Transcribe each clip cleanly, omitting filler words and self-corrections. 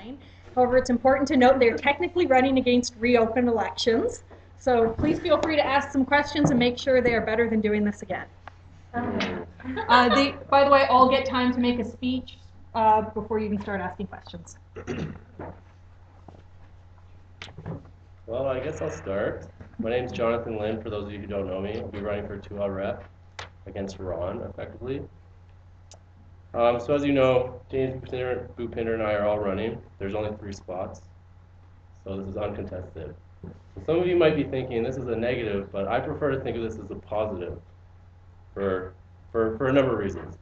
online. However, it's important to note they're technically running against reopened elections. So please feel free to ask some questions and make sure they are better than doing this again. They, by the way, all get time to make a speech before you can start asking questions. Well, I guess I'll start. My name's Jon Lin, for those of you who don't know me. I'll be running for 2L rep against Ron, effectively. So as you know, James Bhupinder and I are all running. There's only 3 spots, so this is uncontested. So some of you might be thinking this is a negative, but I prefer to think of this as a positive for a number of reasons.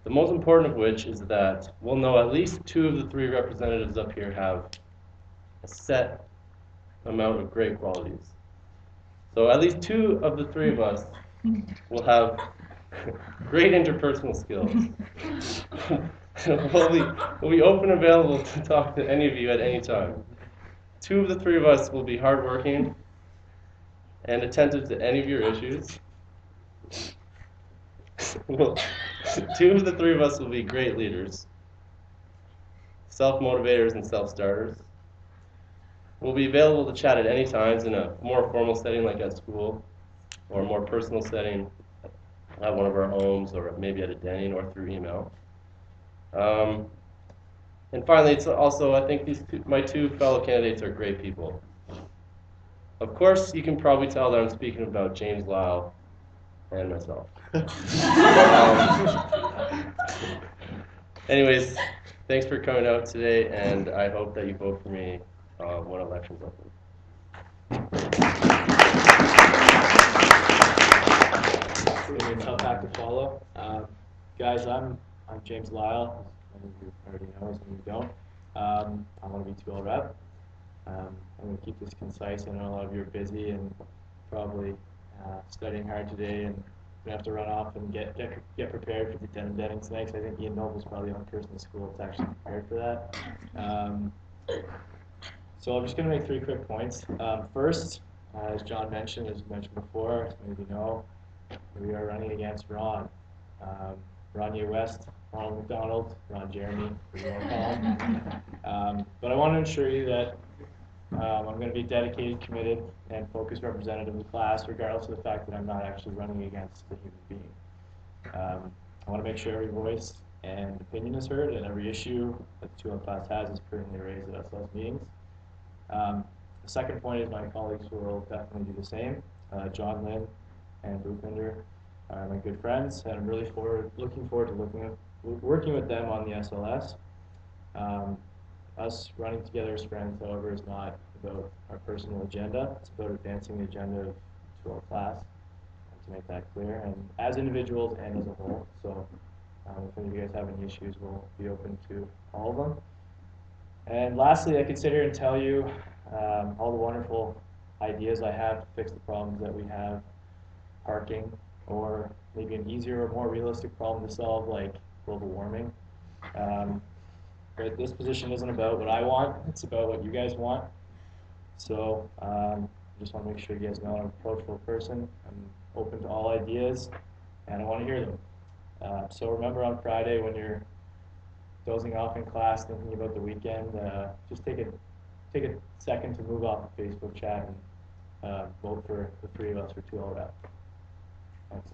The most important of which is that we'll know at least 2 of the 3 representatives up here have a set amount of great qualities. So at least 2 of the 3 of us will have great interpersonal skills. we'll be open and available to talk to any of you at any time. 2 of the 3 of us will be hardworking and attentive to any of your issues. 2 of the 3 of us will be great leaders, self-motivators and self-starters. We'll be available to chat at any times in a more formal setting like at school, or a more personal setting at one of our homes, or maybe at a Denny's or through email. And finally, it's also, I think my 2 fellow candidates are great people. Of course, you can probably tell that I'm speaking about James, Lyle, and myself. Anyways, thanks for coming out today, and I hope that you vote for me when elections open. It's a tough act to follow. Guys, I'm James Lyle. Some of you already know, some of you don't. I want to be 2L rep. I'm going to keep this concise. I know a lot of you are busy and probably studying hard today, and going to have to run off and get prepared for the Denning tonight. I think Ian Noble's probably the only person in school that's actually prepared for that. So I'm just going to make 3 quick points. First, as John mentioned, as mentioned before, as many of you know, we are running against Ron. Ron West, Ronald McDonald, Ron Jeremy, as you want to call him. But I want to assure you that I'm going to be a dedicated, committed, and focused representative of the class, regardless of the fact that I'm not actually running against a human being. I want to make sure every voice and opinion is heard, and every issue that the 2L class has is pertinently raised at SLS meetings. The second point is my colleagues will definitely do the same. Jon Lin and Bhupinder are my good friends, and I'm really looking forward to working with them on the SLS. Us running together as friends, however, is not about our personal agenda. It's about advancing the agenda of 2L class, to make that clear, and as individuals and as a whole. So if any of you guys have any issues, we'll be open to all of them. And lastly, I could sit here and tell you all the wonderful ideas I have to fix the problems that we have, parking, or maybe an easier or more realistic problem to solve like global warming. But this position isn't about what I want, it's about what you guys want. So I just want to make sure you guys know I'm an approachable person. I'm open to all ideas, and I want to hear them. So remember on Friday when you're dozing off in class thinking about the weekend, just take a second to move off the Facebook chat and vote for the 3 of us for 2L rep. Thanks.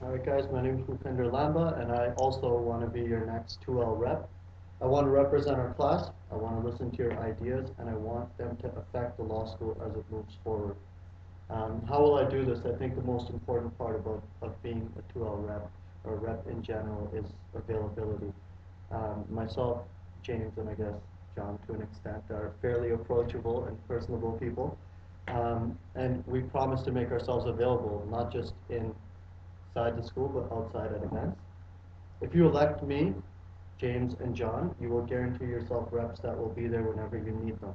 Alright guys, my name is Bhupinder Lamba, and I also want to be your next 2L rep. I want to represent our class, I want to listen to your ideas, and I want them to affect the law school as it moves forward. How will I do this? I think the most important part of being a 2L rep, or rep in general, is availability. Myself, James, and I guess John to an extent, are fairly approachable and personable people. And we promise to make ourselves available, not just inside the school, but outside at events. If you elect me, James and John, you will guarantee yourself reps that will be there whenever you need them.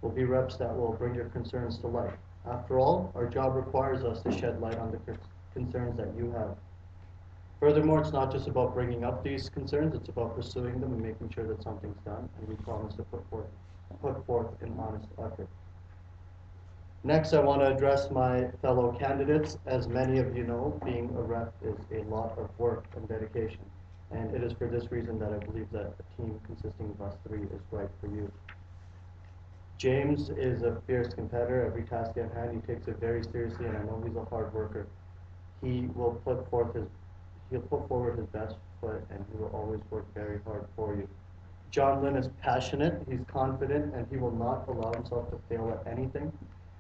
Will be reps that will bring your concerns to light. After all, our job requires us to shed light on the concerns that you have. Furthermore, it's not just about bringing up these concerns, it's about pursuing them and making sure that something's done, and we promise to put forth an honest effort. Next, I want to address my fellow candidates. As many of you know, being a rep is a lot of work and dedication. And it is for this reason that I believe that a team consisting of us three is right for you. James is a fierce competitor. Every task at hand, he takes it very seriously, and I know he's a hard worker. He'll put forward his best foot, and he will always work very hard for you. Jon Lin is passionate, he's confident, and he will not allow himself to fail at anything.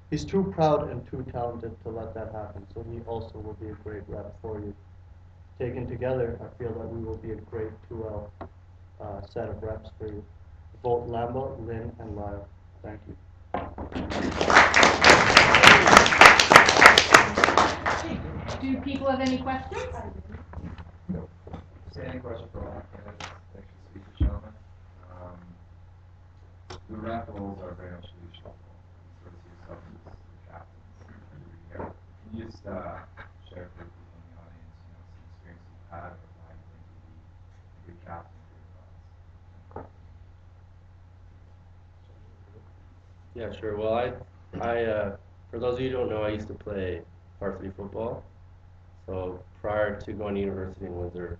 He's too proud and too talented to let that happen, so he also will be a great rep for you. Taken together, I feel that we will be a great 2L set of reps for you. Vote Lamba, Lin, and Lyle. Thank you. Do people have any questions? Any question for all candidates? Thank you, speaker gentlemen. The rep roles are very much leadership. You sort of see yourself as the captains every year. Can you just share with people in the audience, some experience you've had or why you think you'd be a good captain for your class? Yeah, sure. Well, I for those of you who don't know, I used to play varsity football. So prior to going to university in Windsor,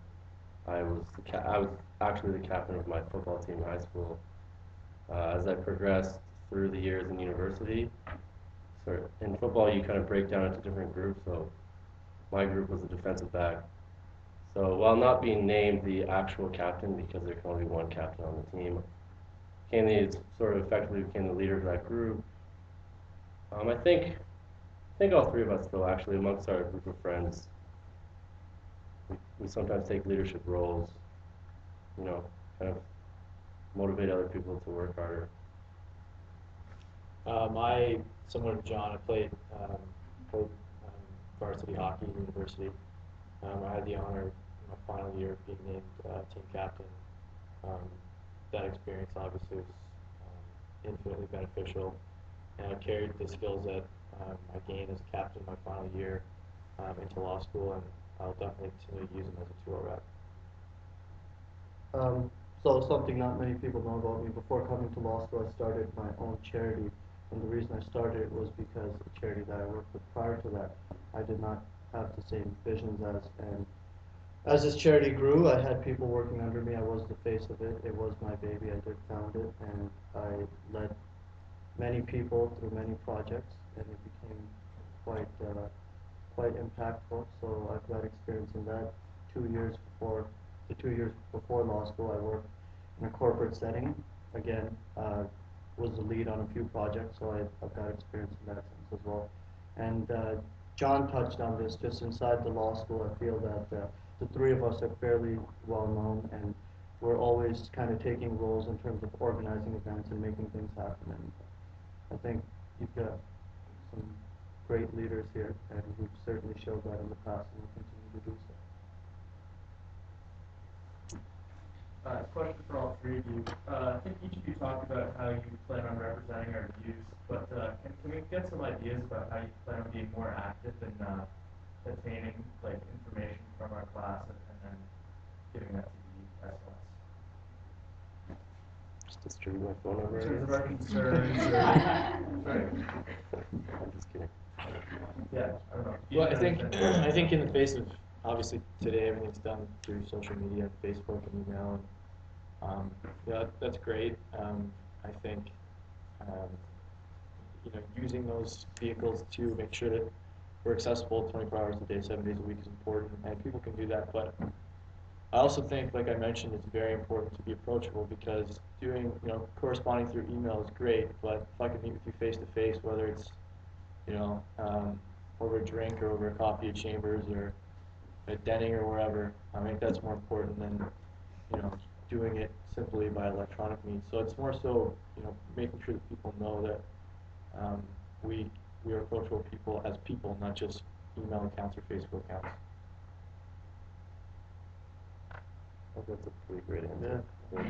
I was actually the captain of my football team in high school. As I progressed through the years in university, so in football you kind of break down into different groups. So my group was a defensive back. So while not being named the actual captain, because there can only be one captain on the team, sort of effectively became the leader of that group. I think all three of us, though, actually amongst our group of friends, we sometimes take leadership roles, kind of motivate other people to work harder. Similar to John, I played varsity hockey at university. I had the honor in my final year of being named team captain. That experience obviously was infinitely beneficial, and I carried the skills that I gained as a captain my final year into law school, and I'll definitely continue to use them as a 2L rep. So something not many people know about me, before coming to law school, I started my own charity. And the reason I started it was because the charity that I worked with prior to that, I did not have the same visions as. And as this charity grew, I had people working under me. I was the face of it. It was my baby. I did found it, and I led many people through many projects, and it became quite impactful. So I've got experience in that. 2 years before law school, I worked in a corporate setting. Again, was the lead on a few projects, so I've got experience in that sense as well. And John touched on this. Just inside the law school, I feel that the three of us are fairly well known, and we're always kind of taking roles in terms of organizing events and making things happen. And I think you've got some great leaders here, and we've certainly showed that in the past, and we'll continue to do so. Question for all three of you. I think each of you talked about how you plan on representing our views, but can we get some ideas about how you plan on being more active in attaining information from our class and then giving that to the SLS? Just distribute my phone number. In terms of our concerns or right. I'm just kidding. Yeah, I don't know. Well, I think in the face of obviously today everything's done through social media, Facebook and email, and that's great. I think using those vehicles to make sure that we're accessible 24 hours a day, 7 days a week is important, and people can do that. But I also think, like I mentioned, it's very important to be approachable, because corresponding through email is great, but if I can meet with you face to face, whether it's over a drink or over a coffee at Chambers or at Denning or wherever, I think that's more important than doing it simply by electronic means. So it's more so making sure that people know that we are approachable people as people, not just email accounts or Facebook accounts. I think that's a pretty great answer. Yeah.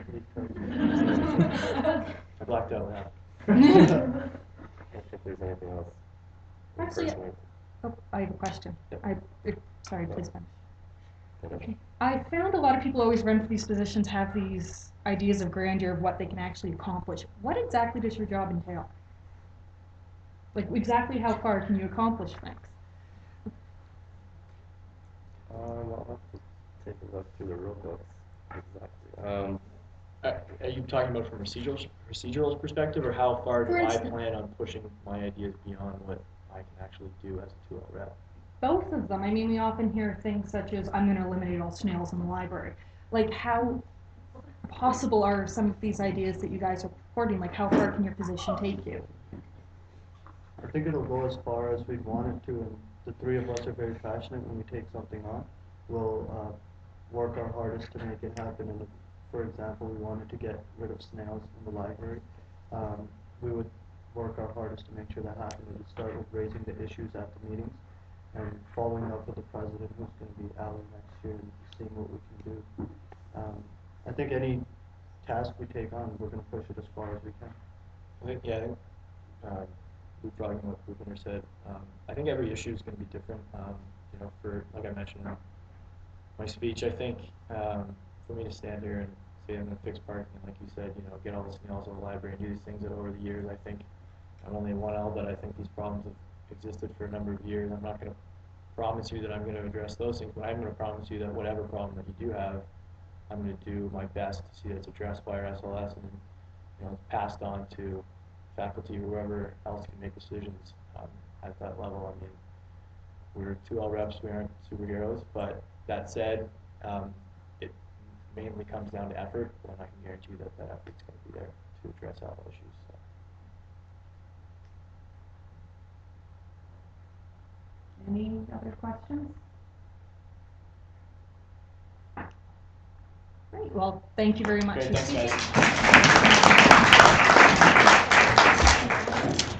I blacked out now. I don't think there's anything else. Actually, I have a question. Sorry, please finish. Okay. I found a lot of people always run for these positions have these ideas of grandeur of what they can actually accomplish. What exactly does your job entail? Like, exactly how far can you accomplish things? I'll have to take a look through the rule books. Exactly. Are you talking about from procedural perspective, or how far do For I instance- plan on pushing my ideas beyond what I can actually do as a 2L rep? Both of them. I mean, we often hear things such as, I'm going to eliminate all snails in the library. Like, how possible are some of these ideas that you guys are purporting? Like, how far can your position take you? I think it'll go as far as we'd want it to, and the three of us are very passionate when we take something on. We'll work our hardest to make it happen. And if, for example, we wanted to get rid of snails in the library, we would work our hardest to make sure that happened. We would start with raising the issues at the meetings and following up with the president, who's going to be Alan next year, and seeing what we can do. I think any task we take on, we're going to push it as far as we can. I think leapfrogging what Bhupinder said, I think every issue is going to be different. You know, for, like I mentioned in my speech, I think for me to stand here and say I'm going to fix parking, and like you said, you know, get all the snails out of the library and do these things that over the years, I think I'm only a 1L, but I think these problems have existed for a number of years. I'm not going to promise you that I'm going to address those things, but I'm going to promise you that whatever problem that you do have, I'm going to do my best to see that it's addressed by our SLS and, you know, passed on to faculty or whoever else can make decisions at that level. I mean, we're 2L reps, we aren't superheroes, but that said, it mainly comes down to effort, and I can guarantee you that that effort's going to be there to address all the issues. So. Any other questions? Great. Well, thank you very much Great, for thanks, speaking. guys.